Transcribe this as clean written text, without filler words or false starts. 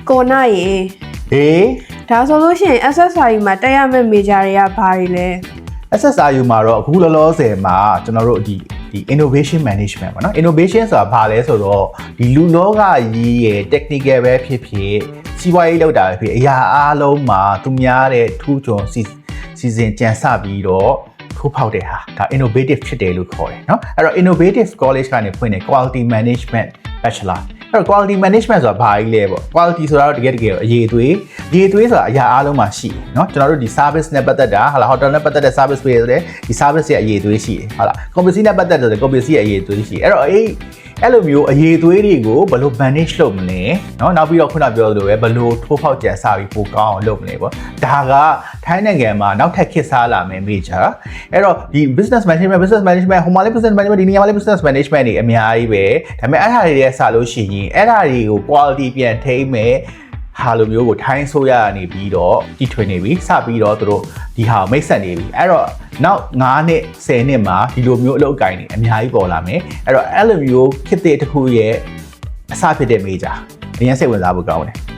ကိုနိုင်ရေဒါဆိုလို့ရှိရင် SSRU မှာတက်ရမယ့် major တွေကဘာတွေလဲ SSRU မှာတော့အခုလောလောဆယ်မှာကျွန်တော်တို့ဒီ innovation management ပေါ့နော် innovation ဆိုတာဘာလဲဆိုတော့ဒီလူလောကကြီးရဲ့ technical ပဲဖြစ်ဖြစ်စီးပွားရေးလောက်တာပဲဖြစ်အရာအားလုံးမှာသူများတဲ့ထူးချွန်စီစဉ်ကြံစပြီးတော့ထိုးဖောက်တဲ့ဟာဒါ innovative ဖြစ်တယ်လို့ခေါ်တယ်เนาะအဲ့တော့ innovative college ကနေဖွင့်တဲ့ quality management bachelor အဲ့တော့ quality management ဆိုတာဘာကြီးလဲပေါ့ quality ဆိုတာတော့တကယ်အရေးသွေးဆိုတာအရာအားလုံးမှာရှိတယ်เนาะကျွန်တော်တို့ဒီ service နဲ့ပတ်သက်တာဟာလား hotel နဲ့ပတ်သက်တဲ့ service ပေးရတယ်ဒီ service ရဲ့အရေးသွေးရှိတယ်ဟုတ်လား competency နဲ့ပတ်သက်တဲ့ competency ရဲ့အရေးသွေးရှိတယ်အဲ့တော့အဲ့လိုမျိုးအရေးသွေးတွေကိုဘယ်လို manage လုပ်မလဲเนาะနောက်ပြီးတော့ခုနပြောသလိုပဲဘယ်လိုထိုးဖောက်ကြံစပြီးပိုကောင်းအောင်လုပ်မလဲပေါ့ဒါကထိုင်းနိုင်ငံမှာနောက်ထပ်ခေတ်စားလာမယ် major အဲ့တော့ဒီ business management ဟိုမှာလည်း business management ဒီနေရာမှာလည်း business management တွေအများကြီးပဲဒါပေမဲ့အဲ့ဟာတွေရဲ့စလို့ရှိရင်အဲ့ဒါတွေကို quality ပြန်ထိန်းမယ်ဟာလိုမျိုးကိုထိုင်းဆိုရနေပြီးတော့တီထွင်နေပြီစပြီးတော့သူတို့ဒီဟာကိုမိတ်ဆက်နေပြီအဲ့တော့နောက်9နှစ်10နှစ်မှာဒီလိုမျိုးအလုပ်အကိုင်တွေအများကြီးပေါ်လာမယ်အဲ့တော့အဲ့လိုမျိုးခေတ်သစ်တစ်ခုရဲ့အစဖြစ်တဲ့ major အရင်စိတ်ဝင်စားဖို့ကောင်းတယ်